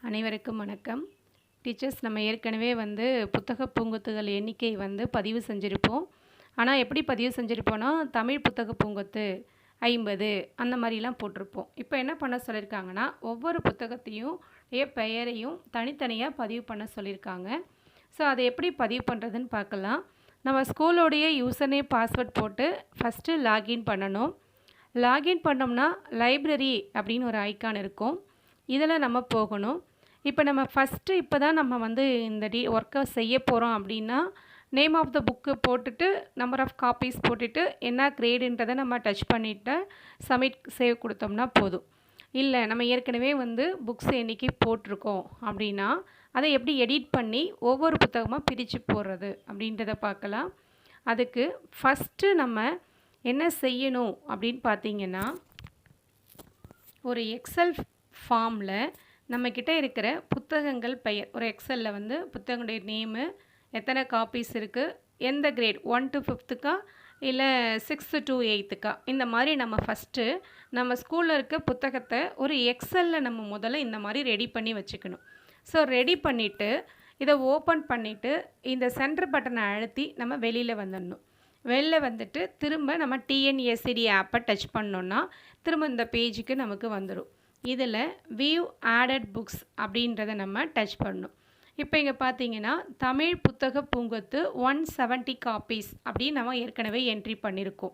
அனைவருக்கும் வணக்கம். டீச்சர்ஸ், நம்ம ஏற்கனவே புத்தக பூங்கொத்துகள் எண்ணிக்கை பதிவு செஞ்சுருப்போம். ஆனால் எப்படி பதிவு செஞ்சுருப்போன்னா, தமிழ் புத்தக பூங்கொத்து 50 அந்த மாதிரிலாம் போட்டிருப்போம். இப்போ என்ன பண்ண சொல்லியிருக்காங்கன்னா, ஒவ்வொரு புத்தகத்தையும் பெயரையும் தனித்தனியாக பதிவு பண்ண சொல்லியிருக்காங்க. ஸோ அதை எப்படி பதிவு பண்ணுறதுன்னு பார்க்கலாம். நம்ம ஸ்கூலோடைய யூசர் நேம் பாஸ்வேர்ட் போட்டு ஃபஸ்ட்டு லாகின் பண்ணணும். லாகின் பண்ணோம்னா லைப்ரரி அப்படின்னு ஒரு ஐக்கான் இருக்கும். இதில் நம்ம போகணும். இப்போ நம்ம ஃபஸ்ட்டு இப்போ தான் நம்ம இந்த ஒர்க்கை செய்ய போகிறோம் அப்படின்னா, நேம் ஆஃப் த புக்கு போட்டுட்டு நம்பர் ஆஃப் காப்பீஸ் போட்டுட்டு என்ன கிரேடுன்றதை நம்ம டச் பண்ணிவிட்டு சப்மிட் சேவ் கொடுத்தோம்னா போதும். இல்லை நம்ம ஏற்கனவே புக்ஸ் எண்ணிக்கை போட்டிருக்கோம் அப்படின்னா, அதை எப்படி எடிட் பண்ணி ஒவ்வொரு புத்தகமாக பிரித்து போடுறது அப்படின்றத பார்க்கலாம். அதுக்கு ஃபஸ்ட்டு நம்ம என்ன செய்யணும் அப்படின்னு பார்த்தீங்கன்னா, ஒரு எக்ஸல் ஃபார்மில் நம்மக்கிட்ட இருக்கிற புத்தகங்கள் பெயர் ஒரு எக்ஸலில் புத்தகங்களுடைய நேமு, எத்தனை காப்பீஸ் இருக்குது, எந்த கிரேட் 1 to 5க்கா இல்லை 6 to 8க்கா, இந்த மாதிரி நம்ம ஃபஸ்ட்டு நம்ம ஸ்கூலில் இருக்க புத்தகத்தை ஒரு எக்ஸலில் நம்ம முதல்ல இந்த மாதிரி ரெடி பண்ணி வச்சுக்கணும். ஸோ ரெடி பண்ணிவிட்டு இதை ஓப்பன் பண்ணிவிட்டு இந்த சென்டர் பட்டனை அழுத்தி நம்ம வெளியில் வந்துடணும். வெளில வந்துட்டு திரும்ப நம்ம TNSD ஆப்பை டச் பண்ணோன்னா திரும்ப இந்த பேஜுக்கு நமக்கு வந்துடும். இதில் வியூ ஆடட் புக்ஸ் அப்படின்றத நம்ம டச் பண்ணணும். இப்போ இங்கே பார்த்தீங்கன்னா, தமிழ் புத்தக பூங்கொத்து 170 காப்பீஸ் அப்படின்னு நம்ம ஏற்கனவே என்ட்ரி பண்ணியிருக்கோம்.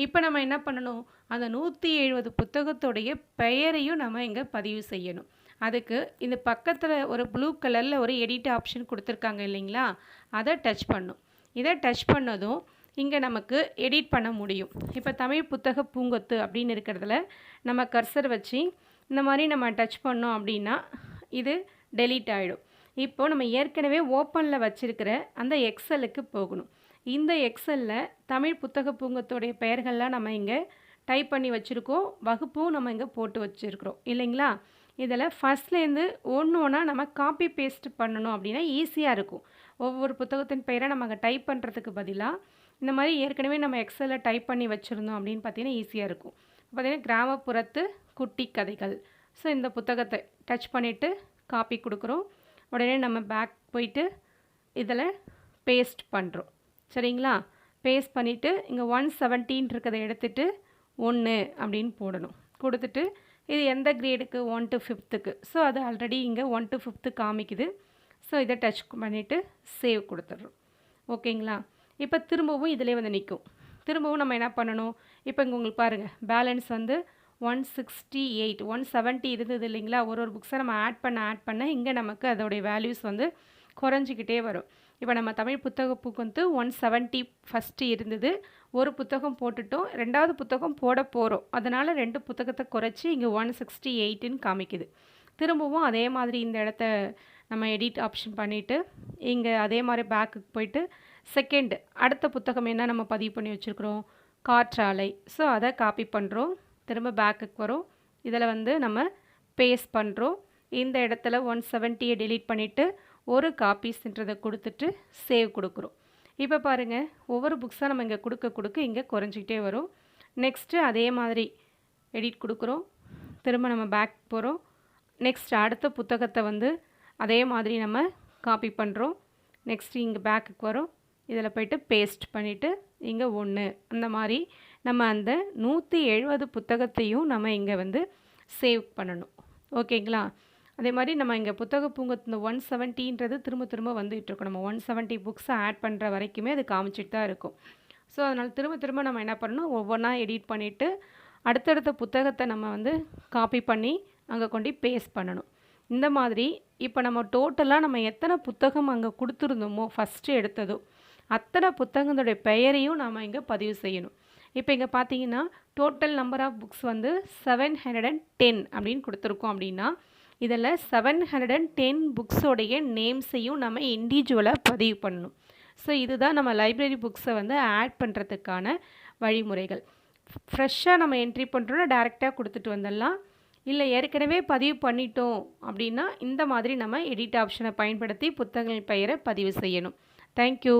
இப்போ நம்ம என்ன பண்ணணும், அந்த 170 புத்தகத்துடைய பெயரையும் நம்ம இங்கே பதிவு செய்யணும். அதுக்கு இந்த பக்கத்தில் ஒரு ப்ளூ கலரில் ஒரு எடிட் ஆப்ஷன் கொடுத்துருக்காங்க இல்லைங்களா, அதை டச் பண்ணும். இதை டச் பண்ணதும் இங்கே நமக்கு எடிட் பண்ண முடியும். இப்போ தமிழ் புத்தக பூங்கொத்து அப்படின்னு இருக்கிறதுல நம்ம கர்சர் வச்சு இந்த மாதிரி நம்ம டச் பண்ணோம் அப்படின்னா இது டெலீட் ஆகிடும். இப்போது நம்ம ஏற்கனவே ஓப்பனில் வச்சுருக்கிற அந்த எக்ஸலுக்கு போகணும். இந்த எக்ஸலில் தமிழ் புத்தக பூங்கொத்துடைய பெயர்கள்லாம் நம்ம இங்கே டைப் பண்ணி வச்சுருக்கோம். வகுப்பும் நம்ம இங்கே போட்டு வச்சுருக்குறோம் இல்லைங்களா. இதில் ஃபஸ்ட்லேருந்து ஒன்றா நம்ம காப்பி பேஸ்ட் பண்ணணும் அப்படின்னா ஈஸியாக இருக்கும். ஒவ்வொரு புத்தகத்தின் பெயரை நம்ம அங்கே டைப் பண்ணுறதுக்கு பதிலாக இந்த மாதிரி ஏற்கனவே நம்ம எக்ஸலில் டைப் பண்ணி வச்சுருந்தோம் அப்படின்னு பார்த்தீங்கன்னா ஈஸியாக இருக்கும். பார்த்திங்கன்னா, கிராமப்புறத்து குட்டி கதைகள். ஸோ இந்த புத்தகத்தை டச் பண்ணிவிட்டு காப்பி கொடுக்குறோம். உடனே நம்ம பேக் போயிட்டு இதில் பேஸ்ட் பண்ணுறோம். சரிங்களா. பேஸ்ட் பண்ணிவிட்டு இங்கே 170 இருக்கிறத எடுத்துகிட்டு 1 அப்படின்னு போடணும். கொடுத்துட்டு இது எந்த கிரேடுக்கு 1 to 5க்கு. ஸோ அது ஆல்ரெடி இங்கே 1 to 5 காமிக்குது. ஸோ இதை டச் பண்ணிவிட்டு சேவ் கொடுத்துட்றோம். ஓகேங்களா. இப்போ திரும்பவும் இதிலே நிற்கும். திரும்பவும் நம்ம என்ன பண்ணணும், இப்போ இங்கே உங்களுக்கு பாருங்கள், பேலன்ஸ் 168 170 இருந்தது இல்லைங்களா. ஒரு புக்ஸை நம்ம ஆட் பண்ண இங்கே நமக்கு அதோடைய வேல்யூஸ் குறைஞ்சிக்கிட்டே வரும். இப்போ நம்ம தமிழ் புத்தக பூக்கு 170 ஃபஸ்ட்டு இருந்தது. ஒரு புத்தகம் போட்டுட்டோம், ரெண்டாவது புத்தகம் போட போகிறோம். அதனால் 2 புத்தகத்தை குறைச்சி இங்கே 168ன்னு காமிக்குது. திரும்பவும் அதே மாதிரி இந்த இடத்த நம்ம எடிட் ஆப்ஷன் பண்ணிவிட்டு இங்கே அதே மாதிரி பேக்குக்கு போயிட்டு செகண்ட் அடுத்த புத்தகம் என்ன நம்ம பதிவு பண்ணி வச்சுருக்குறோம், காற்றாலை. ஸோ அதை காப்பி பண்ணுறோம். திரும்ப பேக்குக்கு வரும். இதில் நம்ம பேஸ்ட் பண்ணுறோம். இந்த இடத்துல 170யை டெலீட் பண்ணிவிட்டு ஒரு காப்பீஸ்ன்றதை கொடுத்துட்டு சேவ் கொடுக்குறோம். இப்போ பாருங்கள், ஒவ்வொரு புக்ஸாக நம்ம இங்கே கொடுக்க இங்கே குறைஞ்சிக்கிட்டே வரும். நெக்ஸ்ட்டு அதே மாதிரி எடிட் கொடுக்குறோம். திரும்ப நம்ம பேக் போகிறோம். நெக்ஸ்ட் அடுத்த புத்தகத்தை அதே மாதிரி நம்ம காப்பி பண்ணுறோம். நெக்ஸ்ட்டு இங்கே பேக்குக்கு வரும். இதில் போய்ட்டு பேஸ்ட் பண்ணிவிட்டு இங்கே 1 அந்த மாதிரி நம்ம அந்த 170 புத்தகத்தையும் நம்ம இங்கே சேவ் பண்ணணும். ஓகேங்களா. அதே மாதிரி நம்ம இங்கே புத்தக பூங்கொத்து 170ன்றது திரும்ப வந்துகிட்ருக்கோம். நம்ம 170 புக்ஸை ஆட் பண்ணுற வரைக்குமே அது காமிச்சிட்டு தான் இருக்கும். ஸோ அதனால் திரும்ப நம்ம என்ன பண்ணணும், ஒவ்வொன்றா எடிட் பண்ணிவிட்டு அடுத்தடுத்த புத்தகத்தை நம்ம காப்பி பண்ணி அங்கே கொண்டு பேஸ்ட் பண்ணணும். இந்த மாதிரி இப்போ நம்ம டோட்டலாக நம்ம எத்தனை புத்தகம் அங்கே கொடுத்துருந்தோமோ ஃபஸ்ட்டு எடுத்ததோ அத்தனை புத்தகங்களுடைய பெயரையும் நாம் இங்கே பதிவு செய்யணும். இப்போ இங்கே பார்த்தீங்கன்னா டோட்டல் நம்பர் ஆஃப் புக்ஸ் 710 அப்படின்னு கொடுத்துருக்கோம். அப்படின்னா இதில் 710 புக்ஸோடைய நேம்ஸையும் நம்ம இண்டிவிஜுவலாக பதிவு பண்ணணும். ஸோ இதுதான் நம்ம லைப்ரரி புக்ஸை ஆட் பண்ணுறதுக்கான வழிமுறைகள். ஃப்ரெஷ்ஷாக நம்ம என்ட்ரி பண்ணுறோன்னா டேரெக்டாக கொடுத்துட்டு வந்துடலாம். இல்லை ஏற்கனவே பதிவு பண்ணிட்டோம் அப்படின்னா இந்த மாதிரி நம்ம எடிட் ஆப்ஷனை பயன்படுத்தி புத்தகங்கள் பெயரை பதிவு செய்யணும். தேங்க்யூ.